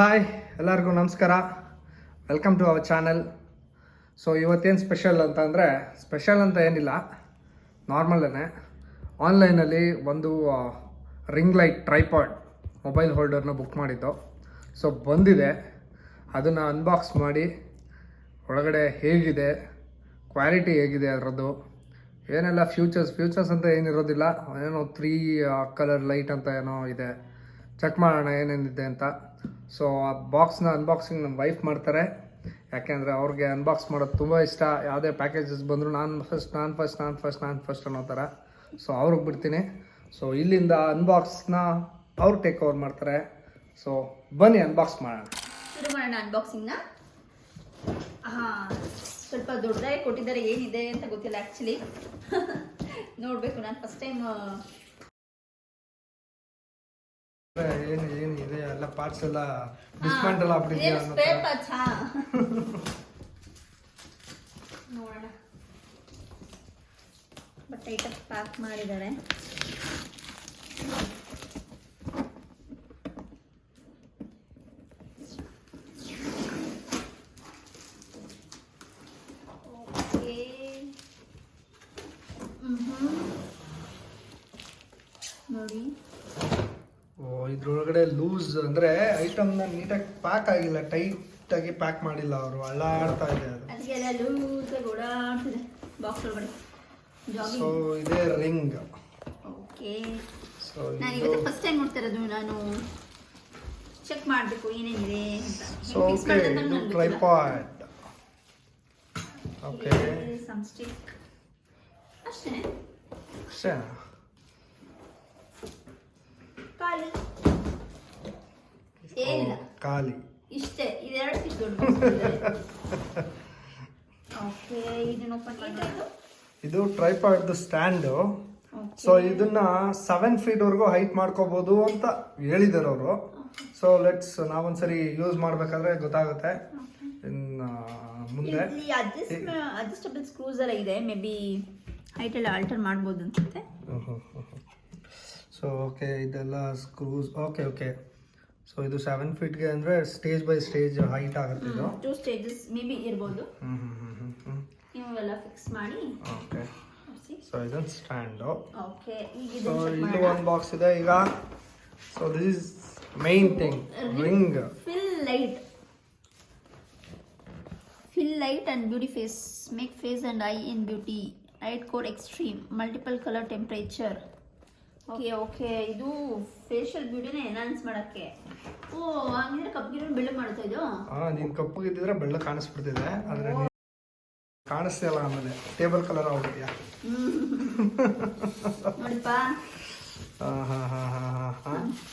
Hi ಎಲ್ಲರಿಗೂ ನಮಸ್ಕಾರ, welcome to our channel. So ಇವತ್ತೇನು ಸ್ಪೆಷಲ್ ಅಂತಂದರೆ, ಸ್ಪೆಷಲ್ ಅಂತ ಏನಿಲ್ಲ, ನಾರ್ಮಲೇ ಆನ್ಲೈನಲ್ಲಿ ಒಂದು ರಿಂಗ್ ಲೈಟ್ ಟ್ರೈಪಾಡ್ ಮೊಬೈಲ್ ಹೋಲ್ಡರ್ನ ಬುಕ್ ಮಾಡಿದ್ದು. ಸೊ ಬಂದಿದೆ, ಅದನ್ನು ಅನ್ಬಾಕ್ಸ್ ಮಾಡಿ ಒಳಗಡೆ ಹೇಗಿದೆ, ಕ್ವಾಲಿಟಿ ಹೇಗಿದೆ ಅದರದ್ದು, ಏನೆಲ್ಲ ಫ್ಯೂಚರ್ಸ್ ಅಂತ ಏನಿರೋದಿಲ್ಲ, ಏನೋ 3 ಕಲರ್ ಲೈಟ್ ಅಂತ ಏನೋ ಇದೆ, ಚೆಕ್ ಮಾಡೋಣ ಏನೇನಿದೆ ಅಂತ. ಸೊ ಆ ಬಾಕ್ಸ್ನ ಅನ್ಬಾಕ್ಸಿಂಗ್ ನಮ್ಮ ವೈಫ್ ಮಾಡ್ತಾರೆ, ಯಾಕೆಂದರೆ ಅವ್ರಿಗೆ ಅನ್ಬಾಕ್ಸ್ ಮಾಡೋದು ತುಂಬ ಇಷ್ಟ. ಯಾವುದೇ ಪ್ಯಾಕೇಜಸ್ ಬಂದರೂ ನಾನು ಫಸ್ಟ್ ಅನ್ನೋ ಥರ. ಸೊ ಅವ್ರಿಗೆ ಬಿಡ್ತೀನಿ. ಸೊ ಇಲ್ಲಿಂದ ಅನ್ಬಾಕ್ಸ್ನ ಅವ್ರು ಟೇಕ್ ಓವರ್ ಮಾಡ್ತಾರೆ. ಸೊ ಬನ್ನಿ ಅನ್ಬಾಕ್ಸ್ ಮಾಡೋಣ. ಶುರು ಮಾಡೋಣ ಅನ್ಬಾಕ್ಸಿಂಗ್ನ. ಸ್ವಲ್ಪ ದೊಡ್ಡದಾಗಿ ಕೊಟ್ಟಿದ್ದಾರೆ, ಏನಿದೆ ಅಂತ ಗೊತ್ತಿಲ್ಲ ಆ್ಯಕ್ಚುಲಿ. ನೋಡಬೇಕು, ನಾನು ಫಸ್ಟ್ ಟೈಮ್. ಏನಿದೆ ಎಲ್ಲ ಪಾರ್ಟ್ಸ್ ಎಲ್ಲ ಡಿಸ್ಮೆಂಟಲ್ ಆಗ್ಬಿಟ್ಟಿದೆ. ನೋಡೋಣ, ಬಟ್ ಐಟಮ್ ಪ್ಯಾಕ್ ಮಾಡಿದ್ದಾರೆ. ನೋಡಿ, ಇದ್ರೊಳಗಡೆ ಲೂಸ್ ಅಂದರೆ ಐಟಮ್ನ ನೀಟಾಗಿ ಪ್ಯಾಕ್ ಆಗಿಲ್ಲ, ಟೈಟಾಗಿ ಪ್ಯಾಕ್ ಮಾಡಿಲ್ಲ ಅವರು, ಅಳ್ಳಾಡ್ತಾ ಇದೆ ಅದು. ಅದಕ್ಕೆಲ್ಲ ಲೂಸಾಗಿ ಓಡಾಡ್ತಿದೆ ಬಾಕ್ಸ್ ಒಳಗಡೆ. ಸೊ ಇದೇ ರಿಂಗ್. ಓಕೆ, ನಾನು ಇವತ್ತು ಫಸ್ಟ್ ಟೈಮ್ ನೋಡ್ತಾ ಇರೋದು. ನಾನು ಚೆಕ್ ಮಾಡಬೇಕು ಏನೇನಿದೆ ಅಂತ. ಸೊ ಓಕೆ, ಇದು ಟ್ರೈಪಾಡ್. ಓಕೆ, ಸಮ್ ಸ್ಟಿಕ್ ಅಷ್ಟೇ. ಏನಿಲ್ಲ, ಖಾಲಿ ಇಷ್ಟೇ. ಇದೆರಡು ಫಿಟ್ ದೊಡ್ಡ. ಓಕೆ, ಇದನ್ನ ಓಪನ್ ಮಾಡೋದು. ಇದು ಟ್ರೈಪಾಡ್ ಸ್ಟ್ಯಾಂಡು. ಸೊ ಇದನ್ನ 7 feet ವರೆಗೂ ಹೈಟ್ ಮಾಡ್ಕೋಬಹುದು ಅಂತ ಹೇಳಿದ್ದಾರೆ ಅವರು. ಸೊ ಲೆಟ್ಸ್ ನಾವೊಂದ್ಸರಿ ಯೂಸ್ ಮಾಡ್ಬೇಕಾದ್ರೆ ಗೊತ್ತಾಗುತ್ತೆ ಇನ್ನು ಮುಂದೆ. ಅಡ್ಜಸ್ಟಬಲ್ ಸ್ಕ್ರೂಸ್ ಎಲ್ಲ ಇದೆ, ಮೇ ಬಿ ಹೈಟ್ ಎಲ್ಲ ಆಲ್ಟರ್ ಮಾಡ್ಬೋದು ಅನ್ಸುತ್ತೆ. ಸೊ ಓಕೆ, ಇದೆಲ್ಲ ಸ್ಕ್ರೂಸ್. ಓಕೆ. ಸೊ ಇದು 7 feetಗೆ ಅಂದರೆ ಸ್ಟೇಜ್ ಬೈ ಸ್ಟೇಜ್ ಹೈಟ್ ಆಗುತ್ತೆ. ಇದು 2 stages ಮೇ ಬಿ ಇರ್ಬೋದು. ಇವೆಲ್ಲ ಫಿಕ್ಸ್ ಮಾಡಿ. ಓಕೆ, ಸೊ ಇದೊಂದು ಸ್ಟ್ಯಾಂಡು. ಓಕೆ, ಸೊ ಇದು ಒಂದು ಬಾಕ್ಸ್ ಇದೆ ಈಗ. So this is main thing, ring. Fill light and beauty face. Make face and eye in beauty. Light core extreme. Multiple color temperature. Okay, ಇದು facial ಬ್ಯೂಟಿನ enhance ಮಾಡಕ್ಕೆ. ಹಂಗಿದ್ರೆ ಕಪ್ಪಗಿರೋ ಬೆಳ್ಳ ಮಾಡುತ್ತಾ ಇದು? ನೀನು ಕಪ್ಪಗಿದ್ದಿದ್ರೆ ಬೆಳ್ಳ ಕಾಣಿಸ್ಬಿಡ್ತಿದೆ, ಆದರೆ ಕಾಣಿಸ್ತಿಲ್ಲ. ಆಮೇಲೆ ಟೇಬಲ್ ಕಲರ್ ಆಗ್ಬಿಟ್ಟಿಯಾ ನೋಡಿಪ್ಪ.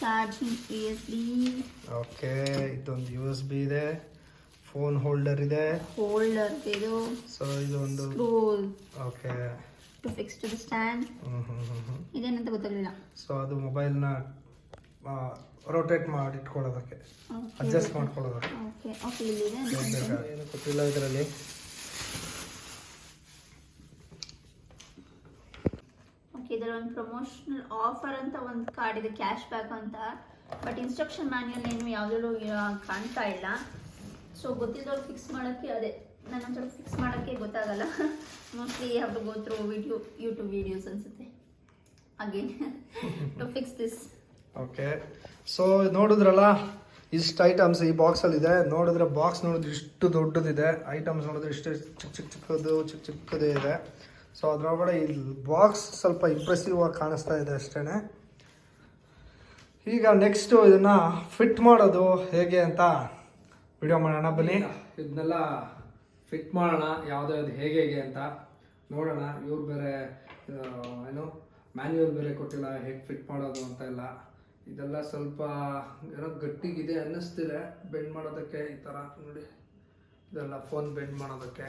Charging USB. ಓಕೆ, ಇದೊಂದು USB ಇದೆ, ಫೋನ್ ಹೋಲ್ಡರ್ ಇದೆ. ಇದು. ಸೊ ಇದು ಒಂದು screw. Okay, to fix to the stand. ಇದೇನಂತ ಗೊತ್ತಾಗಲಿಲ್ಲ. ಸೊ ಅದು ಮೊಬೈಲ್ನ ರೊಟೇಟ್ ಮಾಡಿ ಇಟ್ಕೊಳ್ಳೋದಕ್ಕೆ, ಅಡ್ಜಸ್ಟ್ ಮಾಡ್ಕೊಳ್ಳೋದಕ್ಕೆ. ಓಕೆ, ಇಲ್ಲಿದೆ. ಏನು ಗೊತ್ತಿಲ್ಲ ಇದರಲ್ಲಿ. ಓಕೆ, ಇದರ ಒಂದು ಪ್ರಮೋಷನಲ್ ಆಫರ್ ಅಂತ ಒಂದು ಕಾರ್ಡ್ ಇದೆ, ಕ್ಯಾಶ್ ಬ್ಯಾಕ್ ಅಂತ. ಬಟ್ ಇನ್ಸ್ಟ್ರಕ್ಷನ್ ಮ್ಯಾನ್ಯಲ್ ಏನು ಯಾವುದೂ ಕಾಣ್ತಾ ಇಲ್ಲ. ಸೊ ಗೊತ್ತಿದ್ದವ್ರು ಫಿಕ್ಸ್ ಮಾಡೋಕ್ಕೆ, ಅದೇ ನನ್ನೊಂದ್ಸಲ ಫಿಕ್ಸ್ ಮಾಡೋಕ್ಕೆ ಗೊತ್ತಾಗಲ್ಲ. Mostly have to go through YouTube videos ಅನ್ಸುತ್ತೆ again to fix this. Okay, so ನೋಡಿದ್ರಲ್ಲ ಇಷ್ಟು ಐಟಮ್ಸ್ ಈ ಬಾಕ್ಸಲ್ಲಿದೆ. ನೋಡಿದ್ರೆ ಬಾಕ್ಸ್ ನೋಡಿದ್ರೆ ಇಷ್ಟು ದೊಡ್ಡದಿದೆ, ಐಟಮ್ಸ್ ನೋಡಿದ್ರೆ ಇಷ್ಟು ಚಿಕ್ಕದೇ ಇದೆ. ಸೊ ಅದರೊಳಗಡೆ ಈ ಬಾಕ್ಸ್ ಸ್ವಲ್ಪ ಇಂಪ್ರೆಸಿವ್ ಆಗಿ ಕಾಣಿಸ್ತಾ ಇದೆ ಅಷ್ಟೇ. ಈಗ ನೆಕ್ಸ್ಟು ಇದನ್ನು ಫಿಟ್ ಮಾಡೋದು ಹೇಗೆ ಅಂತ ವಿಡಿಯೋ ಮಾಡೋಣ ಬನ್ನಿ. ಇದನ್ನೆಲ್ಲ ಫಿಟ್ ಮಾಡೋಣ, ಯಾವುದ್ಯಾವ್ದು ಹೇಗೆ ಅಂತ ನೋಡೋಣ. ಇವ್ರು ಬೇರೆ ಏನು ಮ್ಯಾನ್ಯುವಲ್ ಬೇರೆ ಕೊಟ್ಟಿಲ್ಲ ಹೇಗೆ ಫಿಟ್ ಮಾಡೋದು ಅಂತ ಎಲ್ಲ. ಇದೆಲ್ಲ ಸ್ವಲ್ಪ ಏನೋ ಗಟ್ಟಿಗಿದೆ ಅನ್ನಿಸ್ತಿದೆ ಬೆಂಡ್ ಮಾಡೋದಕ್ಕೆ. ಈ ಥರ ನೋಡಿ, ಇದೆಲ್ಲ ಫೋನ್ ಬೆಂಡ್ ಮಾಡೋದಕ್ಕೆ.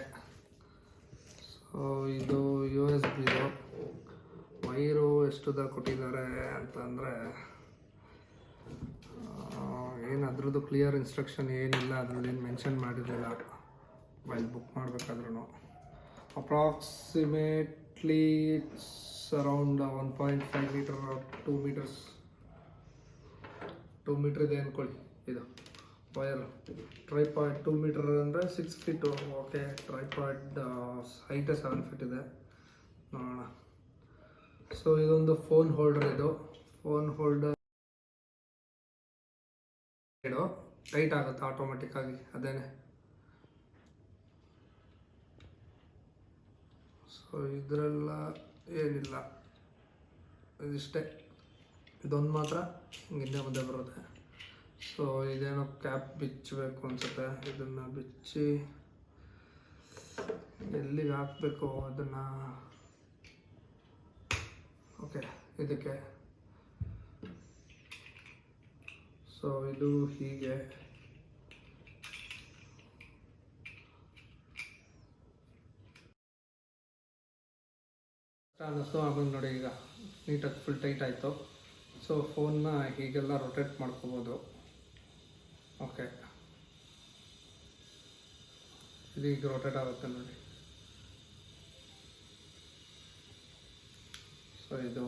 ಸೊ ಇದು USB. ಇದು ವೈರು ಎಷ್ಟುದ ಕೊಟ್ಟಿದ್ದಾರೆ ಅಂತಂದರೆ ಏನು ಅದ್ರದ್ದು ಕ್ಲಿಯರ್ ಇನ್ಸ್ಟ್ರಕ್ಷನ್ ಏನಿಲ್ಲ, ಅದರಲ್ಲಿ ಏನು ಮೆನ್ಷನ್ ಮಾಡಿರಲಿಲ್ಲ ಮೊಬೈಲ್ ಬುಕ್ ಮಾಡಬೇಕಾದ್ರೂ. Approximately it's around 1.5 meter or 2 meters. 2 meter ಇದೆ ಅಂದ್ಕೊಳ್ಳಿ. ಇದು ವಯರ್ ಟ್ರೈಪಾಡ್ 2 ಮೀಟರ್ ಅಂದರೆ 6 feet. Okay, tripod height 7 feet ಇದೆ. ನೋಡೋಣ. ಸೊ ಇದೊಂದು ಫೋನ್ ಹೋಲ್ಡರ್. ಇದು ಫೋನ್ ಹೋಲ್ಡರ್ ಟೈಟ್ ಆಗುತ್ತೆ ಆಟೋಮೆಟಿಕ್ಕಾಗಿ ಅದೇನೆ. ಸೊ ಇದರೆಲ್ಲ ಏನಿಲ್ಲ, ಇದಿಷ್ಟೇ. ಇದೊಂದು ಮಾತ್ರ ಹಿಂದೆ ಮುಂದೆ ಬರುತ್ತೆ. ಸೊ ಇದೇನೋ ಕ್ಯಾಪ್ ಬಿಚ್ಚಬೇಕು ಅನ್ಸುತ್ತೆ. ಇದನ್ನು ಬಿಚ್ಚಿ ಎಲ್ಲಿಗೆ ಹಾಕಬೇಕು ಅದನ್ನು. ಓಕೆ, ಇದಕ್ಕೆ. ಸೊ ಇದು ಹೀಗೆ. ಅನ್ನಿಸ್ತು ಆಮೇಲೆ ನೋಡಿ, ಈಗ ನೀಟಾಗಿ ಫುಲ್ ಟೈಟ್ ಆಯಿತು. ಸೊ ಫೋನ್ನ ಹೀಗೆಲ್ಲ ರೊಟೇಟ್ ಮಾಡ್ಕೋಬೋದು. ಓಕೆ, ಇದು ಈಗ ರೊಟೇಟ್ ಆಗುತ್ತೆ ನೋಡಿ. ಸೊ ಇದು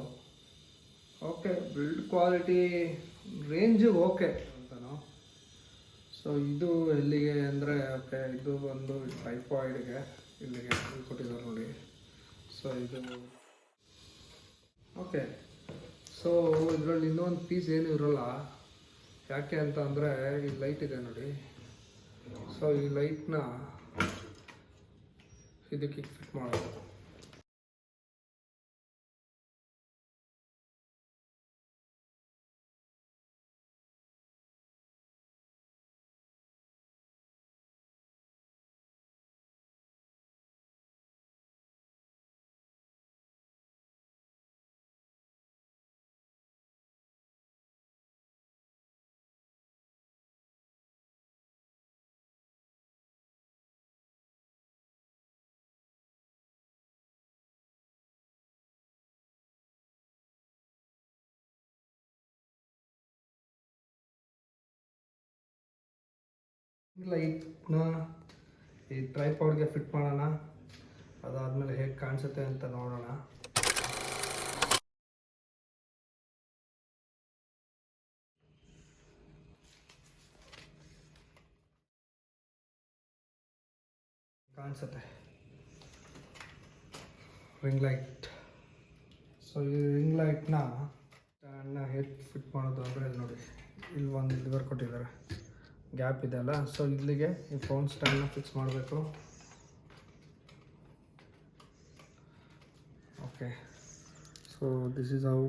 okay, build quality range okay ಅಂತನೋ. ಸೊ ಇದು ಎಲ್ಲಿಗೆ ಅಂದರೆ, ಓಕೆ, ಇದು ಒಂದು ಟ್ರೈಪಾಯ್ಡ್ಗೆ ಇಲ್ಲಿಗೆ ಕೊಟ್ಟಿದ್ದಾರೆ ನೋಡಿ. ಸೊ ಇದು ಓಕೆ. ಸೊ ಇದರಲ್ಲಿ ಇನ್ನೊಂದು ಪೀಸ್ ಏನೂ ಇರೋಲ್ಲ. ಯಾಕೆ ಅಂತ ಅಂದರೆ ಈ ಲೈಟ್ ಇದೆ ನೋಡಿ. ಸೊ ಈ ಲೈಟ್ನ ಇದಕ್ಕೆ ಫಿಟ್ ಮಾಡೋದು. ಲೈಟ್ನ ಈ ಟ್ರೈಪಾಡ್ಗೆ ಫಿಟ್ ಮಾಡೋಣ. ಅದಾದಮೇಲೆ ಹೇಗೆ ಕಾಣಿಸುತ್ತೆ ಅಂತ ನೋಡೋಣ. ಕಾಣಿಸುತ್ತೆ ರಿಂಗ್ ಲೈಟ್. ಸೊ ಈ ರಿಂಗ್ ಲೈಟ್ನ ಹೇಗೆ ಫಿಟ್ ಮಾಡೋದು ಅಂದರೆ ಇಲ್ಲಿ ನೋಡಿ, ಇಲ್ಲಿ ಒಂದು ಲಿವರ್ ಕೊಟ್ಟಿದ್ದಾರೆ, ಗ್ಯಾಪ್ ಇದೆ ಅಲ್ಲ. ಸೊ ಇಲ್ಲಿಗೆ ಈ ಫೋನ್ ಸ್ಟ್ಯಾಂಡ್ನ ಫಿಕ್ಸ್ ಮಾಡಬೇಕು. Okay, so this is how.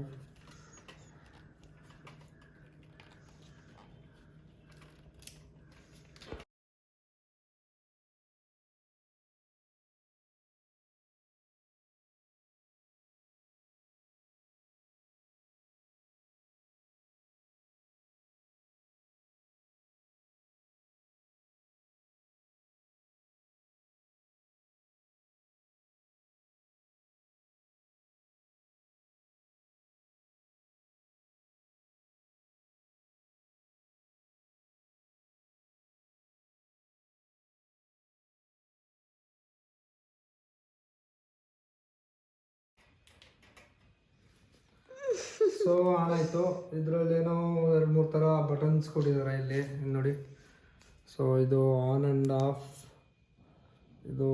So ಆನಾಯಿತು. ಇದರಲ್ಲೇನೋ 2-3 ಥರ ಬಟನ್ಸ್ ಕೊಟ್ಟಿದ್ದಾರೆ ಇಲ್ಲಿ ನೋಡಿ. ಸೊ ಇದು ಆನ್ ಆ್ಯಂಡ್ ಆಫ್. ಇದು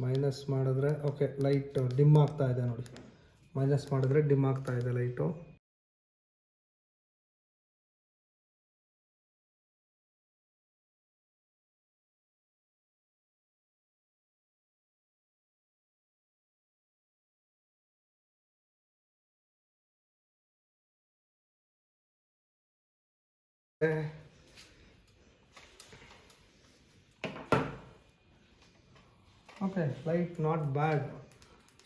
ಮೈನಸ್ ಮಾಡಿದ್ರೆ ಓಕೆ, ಲೈಟ್ ಡಿಮ್ ಆಗ್ತಾ ಇದೆ ನೋಡಿ. ಮೈನಸ್ ಮಾಡಿದ್ರೆ ಡಿಮ್ ಆಗ್ತಾ ಇದೆ light. Okay, light not bad,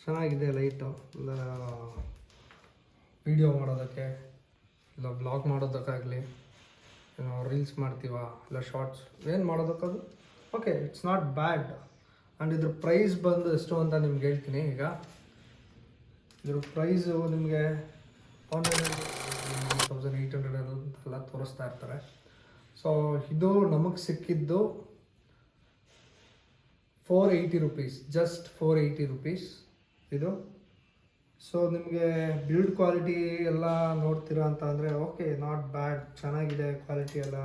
ಚೆನ್ನಾಗಿದೆ ಲೈಟು. ಇಲ್ಲ ವಿಡಿಯೋ ಮಾಡೋದಕ್ಕೆ, ಇಲ್ಲ ಬ್ಲಾಗ್ ಮಾಡೋದಕ್ಕಾಗಲಿ, ಏನೋ ರೀಲ್ಸ್ ಮಾಡ್ತೀವ, ಇಲ್ಲ ಶಾರ್ಟ್ಸ್ ಏನು ಮಾಡೋದಕ್ಕದು okay, it's not bad. And ಇದ್ರ ಪ್ರೈಸ್ ಬಂದು ಎಷ್ಟು ಅಂತ ನಿಮ್ಗೆ ಹೇಳ್ತೀನಿ. ಈಗ ಇದ್ರ ಪ್ರೈಸು ನಿಮಗೆ ಆನ್ಲೈನ್ 1800 ಎಲ್ಲ ತೋರಿಸ್ತಾ ಇರ್ತಾರೆ. ಸೊ ಇದು ನಮಗೆ ಸಿಕ್ಕಿದ್ದು 480 ರುಪೀಸ್, ಜಸ್ಟ್ 480 ರುಪೀಸ್ ಇದು. ಸೊ ನಿಮಗೆ ಬಿಲ್ಡ್ ಕ್ವಾಲಿಟಿ ಎಲ್ಲ ನೋಡ್ತೀರಾ ಅಂತ ಅಂದರೆ ಓಕೆ, ನಾಟ್ ಬ್ಯಾಡ್, ಚೆನ್ನಾಗಿದೆ ಕ್ವಾಲಿಟಿ ಎಲ್ಲ.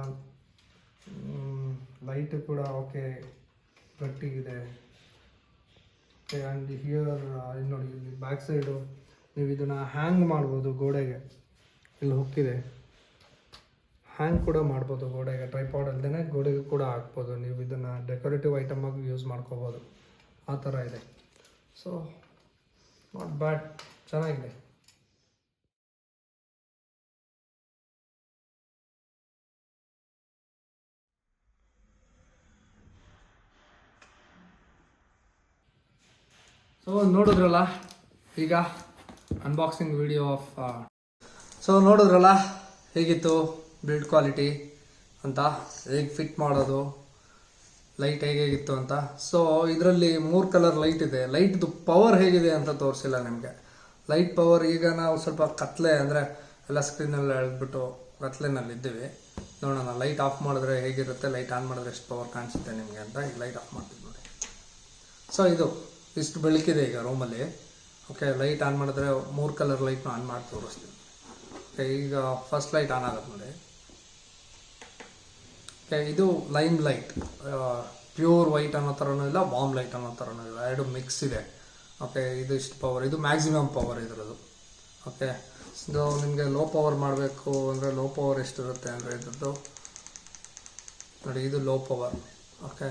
ಲೈಟು ಕೂಡ ಓಕೆ ಗಟ್ಟಿಗಿದೆ. ಆ್ಯಂಡ್ ಹಿಯರ್ ಇಲ್ಲಿ ನೋಡಿ, ಇಲ್ಲಿ ಬ್ಯಾಕ್ ಸೈಡು ನೀವು ಇದನ್ನು ಹ್ಯಾಂಗ್ ಮಾಡ್ಬೋದು ಗೋಡೆಗೆ. ಇಲ್ಲಿ ಹುಕ್ಕಿದೆ, ಹ್ಯಾಂಗ್ ಕೂಡ ಮಾಡ್ಬೋದು ಗೋಡೆಗೆ. ಟ್ರೈಪಾಡ್ ಅಲ್ಲದೆ ಗೋಡೆಗೆ ಕೂಡ ಹಾಕ್ಬೋದು. ನೀವು ಇದನ್ನು ಡೆಕೋರೇಟಿವ್ ಐಟಮ್ ಆಗಿ ಯೂಸ್ ಮಾಡ್ಕೋಬೋದು. ಆ ಥರ ಇದೆ. ಸೊ ನಾಟ್ ಬ್ಯಾಡ್, ಚೆನ್ನಾಗಿದೆ. ಸೊ ನೋಡಿದ್ರಲ್ಲ ಈಗ ಅನ್ಬಾಕ್ಸಿಂಗ್ ವಿಡಿಯೋ ಆಫ್ ಸೊ ನೋಡಿದ್ರಲ್ಲ ಹೇಗಿತ್ತು ಬಿಲ್ಡ್ ಕ್ವಾಲಿಟಿ ಅಂತ, ಹೇಗೆ ಫಿಟ್ ಮಾಡೋದು, ಲೈಟ್ ಹೇಗಿತ್ತು ಅಂತ. ಸೊ ಇದರಲ್ಲಿ 3 ಕಲರ್ ಲೈಟ್ ಇದೆ. ಲೈಟ್ದು ಪವರ್ ಹೇಗಿದೆ ಅಂತ ತೋರಿಸಿಲ್ಲ ನಿಮಗೆ. ಲೈಟ್ ಪವರ್ ಈಗ ನಾವು ಸ್ವಲ್ಪ ಕತ್ಲೆ ಅಂದರೆ ಎಲ್ಲ ಸ್ಕ್ರೀನಲ್ಲಿ ಎಳೆದ್ಬಿಟ್ಟು ಕತ್ಲೆನಲ್ಲಿದ್ದೀವಿ. ನೋಡೋಣ ಲೈಟ್ ಆಫ್ ಮಾಡಿದ್ರೆ ಹೇಗಿರುತ್ತೆ, ಲೈಟ್ ಆನ್ ಮಾಡಿದ್ರೆ ಎಷ್ಟು ಪವರ್ ಕಾಣಿಸುತ್ತೆ ನಿಮಗೆ ಅಂತ. ಈಗ ಲೈಟ್ ಆಫ್ ಮಾಡ್ತೀವಿ ನೋಡಿ. ಸೊ ಇಷ್ಟು ಬೆಳಕಿದೆ ಈಗ ರೂಮಲ್ಲಿ. ಓಕೆ, ಲೈಟ್ ಆನ್ ಮಾಡಿದ್ರೆ 3 ಕಲರ್ ಲೈಟ್ನ ಆನ್ ಮಾಡಿ ತೋರಿಸ್ತೀವಿ. ಓಕೆ, ಈಗ ಫಸ್ಟ್ ಲೈಟ್ ಆನ್ ಆಗುತ್ತೆ ನೋಡಿ. ಓಕೆ, ಇದು ಲೈಮ್ ಲೈಟ್, ಪ್ಯೂರ್ ವೈಟ್ ಅನ್ನೋ ಥರನೂ ಇಲ್ಲ, ಬಾಂಬ್ ಲೈಟ್ ಅನ್ನೋ ಥರನೂ ಇಲ್ಲ, ಎರಡು ಮಿಕ್ಸ್ ಇದೆ. ಓಕೆ, ಇದು ಇಷ್ಟು ಪವರ್, ಇದು ಮ್ಯಾಕ್ಸಿಮಮ್ ಪವರ್ ಇದರದ್ದು. ಓಕೆ, ಸೊ ನಿಮಗೆ ಲೋ ಪವರ್ ಮಾಡಬೇಕು ಅಂದರೆ ಲೋ ಪವರ್ ಎಷ್ಟಿರುತ್ತೆ ಅಂದರೆ ಇದ್ರದ್ದು ನೋಡಿ, ಇದು ಲೋ ಪವರ್. ಓಕೆ,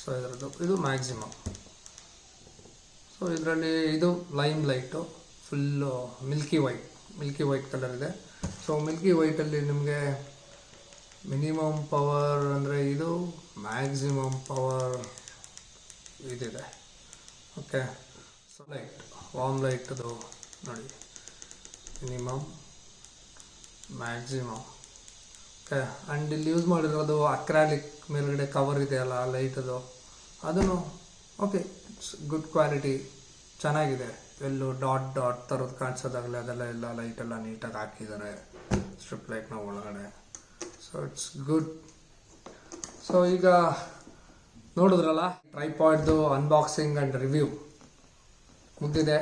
ಸೊ ಇದರದ್ದು ಇದು ಮ್ಯಾಕ್ಸಿಮಮ್. ಸೊ ಇದರಲ್ಲಿ ಇದು lime light, full Milky white colour ಇದೆ. ಸೊ ಮಿಲ್ಕಿ ವೈಟಲ್ಲಿ ನಿಮಗೆ ಮಿನಿಮಮ್ ಪವರ್ ಅಂದರೆ ಇದು, ಮ್ಯಾಕ್ಸಿಮಮ್ ಪವರ್ ಇದಿದೆ. ಓಕೆ, ಸೊ ಲೈಟ್ ವಾರ್ಮ್ ಲೈಟದು ನೋಡಿ, ಮಿನಿಮಮ್ ಮ್ಯಾಕ್ಸಿಮಮ್. ಓಕೆ, ಆ್ಯಂಡ್ ಇಲ್ಲಿ ಯೂಸ್ ಮಾಡಿರೋದು ಅಕ್ರಾಲಿಕ್ ಮೇಲ್ಗಡೆ ಕವರ್ ಇದೆಯಲ್ಲ ಲೈಟದು, ಅದನ್ನು ಓಕೆ ಇಟ್ಸ್ ಗುಡ್ ಕ್ವಾಲಿಟಿ, ಚೆನ್ನಾಗಿದೆ. ಎಲ್ಲೂ ಡಾಟ್ ಥರದ್ದು ಕಾಣಿಸೋದಾಗಲಿ ಅದೆಲ್ಲ ಎಲ್ಲ ಲೈಟೆಲ್ಲ ನೀಟಾಗಿ ಹಾಕಿದ್ದಾರೆ ಸ್ಟ್ರಿಪ್ ಲೈಟ್ನ ಒಳಗಡೆ. So it's good. ಸೊ ಈಗ ನೋಡಿದ್ರಲ್ಲ ಟ್ರೈಪಾಡ್ದು ಅನ್ಬಾಕ್ಸಿಂಗ್ ಆ್ಯಂಡ್ ರಿವ್ಯೂ ಮುಗಿದಿದೆ.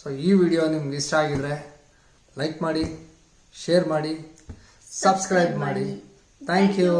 ಸೊ ಈ ವಿಡಿಯೋ ನಿಮ್ಗೆ ಇಷ್ಟ ಆಗಿದ್ರೆ ಲೈಕ್ ಮಾಡಿ, ಶೇರ್ ಮಾಡಿ, ಸಬ್ಸ್ಕ್ರೈಬ್ ಮಾಡಿ. Thank you.